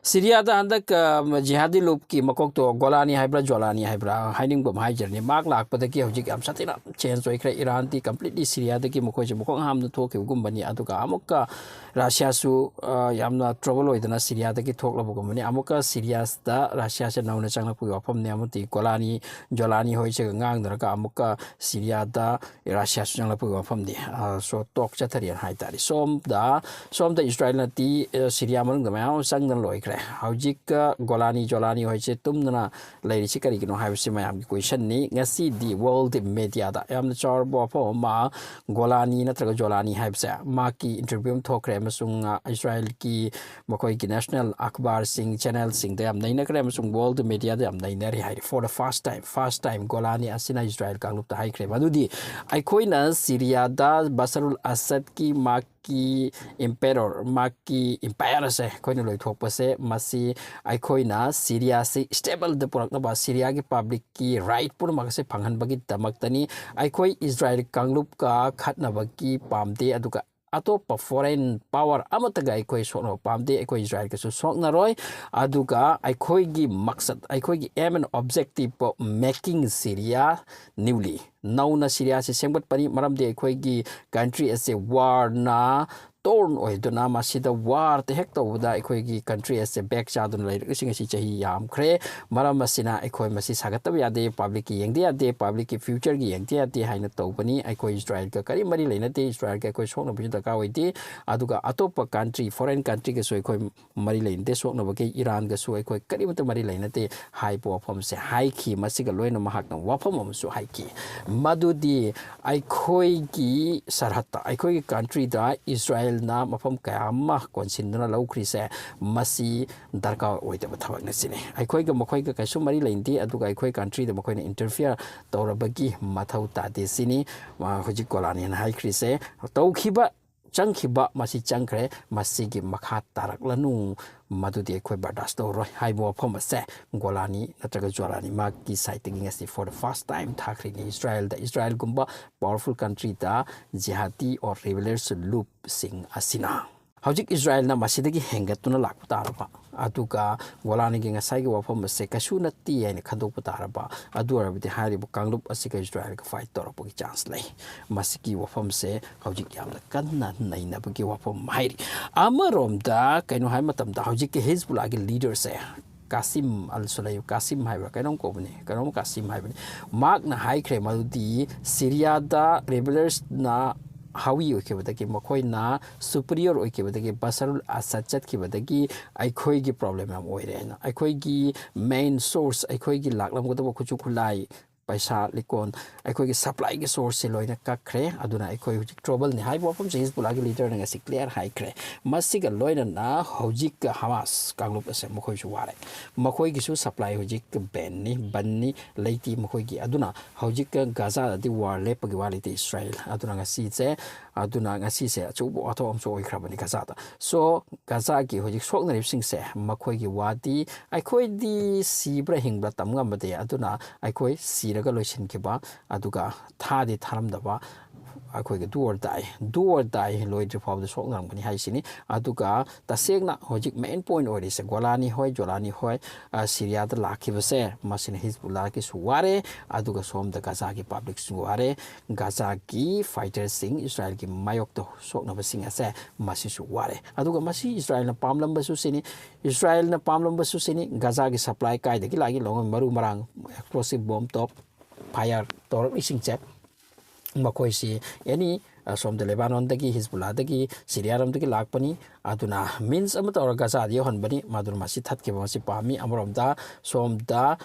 Syria da handak jihadi loop ki makok to Golani haibra Julani haibra hiding bom hijaini mak lak pada ki hojik am satina change oi kre Iran ti completely Syria da ki mokoi je mokong ham na thok gum bani aduka amuka Russia su yamna trouble oi dana Syria da ki thok labu gum bani amuka Syria da Russia se nauna changna pu wapam ne amuti Golani Julani hoi che ngang dana ka amuka Syria da Russia su changla pu wapam ni so tok chatharian haitari som da Israel na ti Syria mang da ma sang dan loi kre hojik Golani Julani hoi che tumna lai si kari kino haibsi mayam ki question ni ngasi di world media da yam char bo pho ma Golani natraga Julani haibsa ma ki interview thokre masung Israel ki makoi ki national akhbar sing channel sing da yam naina kre masung world media da yam naina ri hai for the first time Golani asina Israel ka lup ta hai kre madudi ai koina Syria da Basarul Assad ki ma ki emperor maki empire se koina loi thokpa se masi ai koina Syria se stable de purak na ba Syria ki public ki right pur mak se phanghan bagi damak tani ai koi Israel kanglup ka khatna bagi pamde aduka atop foreign power amataga ai koi sono pamde ai koi Israel ke so sokna roi aduka ai koi gi maksad ai koi gi aim and objective of making Syria newly nauna Syria se sengbat pani maramde ai koi gi country as a war na torn oi dona masida war te hek to da ekhoi gi country as a back cha dun lai sing si chahi yam khre maram masina ekhoi masi sagat ya de public ki yeng de public ki future gi yeng de haina to pani ekhoi Israel ka kari mari leina te Israel ka ekhoi sokna bi da ka oi de aduga atopa country foreign country ke so ekhoi mari lein de sokna ba ke Iran ga so ekhoi kari mata mari leina te hai po phom se hai ki masi ga loina mahak na wa phom so hai ki madudi ekhoi gi sarhat ekhoi country da Israel na mafam kayama konsin na laukri se masi darka oitaba thabak na sine aikhoi ga makhoi ga kaisu mari leindi aduga aikhoi country da makhoi na interfere tawrabagi mathau ta de sini hoji Golani na haikri se tawkhiba changkhiba masi changkhre masi gi makha tarak lanu madudi aikhoi bardas to roi haibo phom se Golani natraga Julani ma ki sighting ngasi for the first time thakri ni Israel gumba powerful country da jihadi or rebels loop sing asina hojik Israel na masidagi hengatuna lakpa taraba aduga Golani gi ngasai gi wafam se kasu na ti ai khadok taraba adu arabti hari bu kanglup asika Israel ka fight tor bu chance lai masiki wafam se hojik yamna kanna naina bu gi wafam hairi amarom da kaino hai matam da hojik ke Hezbollah gi leader se Kasim al-Sulay Kasim haibra kainom ko bune kainom Kasim haibni mak na hai kre madudi Syria da rebels na hawi oikebadagi makhoi na superior oikebadagi Basarul Assad chatkibadagi aikhoi gi problem am oire na aikhoi gi main source aikhoi gi laklam godabo khuchu khulai paisa likon aikhoi gi supply gi source se loina kakre aduna aikhoi hujik trouble ni hai bopam se Hezbollah gi leader nga si clear hai kre masiga loina na hujik Hamas kanglup ase makhoi su ware makhoi gi su supply hujik ban ni leiti makhoi gi aduna hujik Gaza di war lepagi walite Israel aduna nga si se aduna nga si se chubo ato am so oikrabani Gaza da so Gaza gi hujik sokna ripsing se makhoi gi wadi aikhoi di sibra hingba tamnga mate aduna aikhoi raga loisin ke ba aduga thadi tharam da ba akhoi ge do or die loi de faw de sok nang bani hai sini aduga tasegna hojik main point ori se Golani hoi Julani hoi Syria da lakhi base masin Hezbollah ki suware aduga som da Gaza ki public suware Gaza ki fighters sing Israel ki mayok to sok na basing ase masi suware aduga masi Israel na pamlam basu sini Gaza ki supply kai de ki lagi long maru marang explosive bomb top fire tor ising check makhoi si yani som de Lebanon dagi Hezbollah dagi Syria ram dagi lakpani aduna means amata or Gaza di honbani madur masi thatke masi pami amorom da som da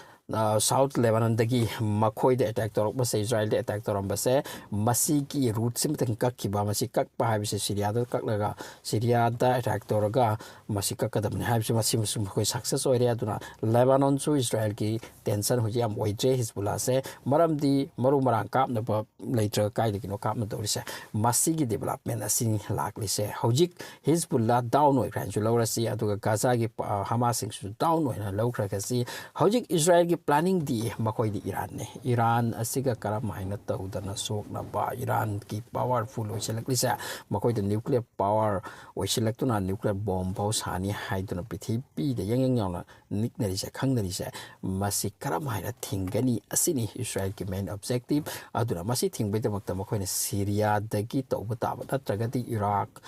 South Lebanon dagi makhoi de attack torok ba Israel de attack toram ba se masi ki route sim tang kak ki ba masi kak pa ha se Syria da kak laga Syria da attack toraga masi kak kadam ne ha se masi musum khoi success ore aduna Lebanon su Israel ki tension hoji am oije Hezbollah se maram di maru marang kap na ba later kai de kino kap na dori se masi ki development asin lakli se hojik Hezbollah down oi kran ju lawra si aduga Gaza ki Hamas sing su down oi na lawkra ka si hojik Israel ki planning di makoi di Iran ne Iran asiga karam haina tawdana sokna ba Iran ki powerful oiselak lisa makoi the nuclear power oiselak tuna nuclear bomb pau sani haiduna prithibi de yang yauna niknari sa khangnari sa masi karam haina thingani asini Israel ki main objective aduna masi thingbai damakta makoi na Syria dagi tawba taba natragadi Iraq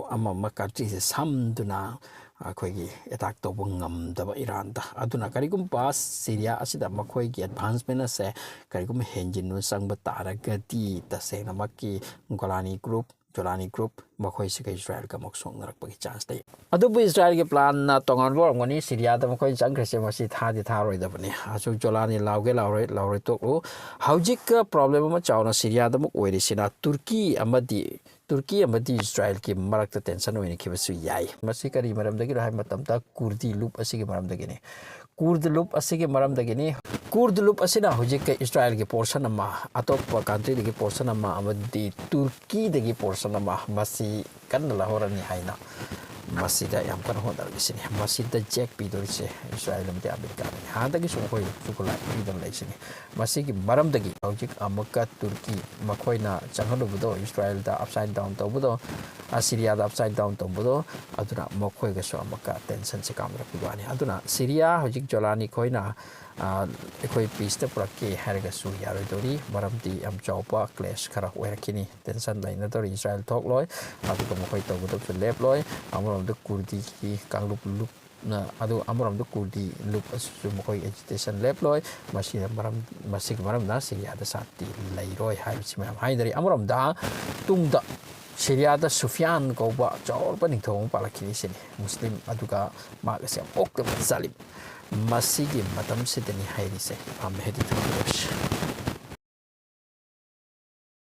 ama country se samduna akhoi attack to bungam da Iran da aduna karigum pas Syria asida makhoi gi advancement ase karigum henjin nu sangba taragati ta se namaki Julani group makhoi se Israel ka moksong narak pagi chance dai adubu Israel ge plan na tongan ro ngoni Syria da makhoi changkre se masi thadi tharoi da bani asu Julani lauge lauroi to ro haujik ka problem ma chawna Syria da muk oiri sina Turkey amadi Israel ki marakta tension oini kibasu yai masi kari maram dagi rahai matamta Kurdi loop asigi maram dagi ne Kurd loop asigi maram dagi ne Kurd loop asina hojik ka Israel ki portion ama atop country dagi portion ama amadi Turkey dagi portion ama masi kan lahorani haina masi da yam kan hodar gisini masi da jack pidori se Israel amdi America ha dagi sungkoi sukula idam laisini masi ki maram dagi hojik amaka Turkey makoina changhalu budo Israel da upside down to budo Syria da upside down to budo aduna makoi ga so amaka tension se kamra pidwani aduna Syria hojik Julani koina ekoi peace ta prake harga su yaroi dori maramdi am chawpa clash khara werakini tension laina dori Israel talk loi adu ko makoi to budo lep loi amram de Kurdi ki kanglup lup na adu amram de Kurdi lup asu makoi agitation lep loi masik maram na Syria da sati lairoi hai chimam hai dari amram da tungda Syria da Sufyan ko ba chawr pa ningthong palakini sini Muslim aduga magasya ok salim masigi matam sidani hairi se am hedi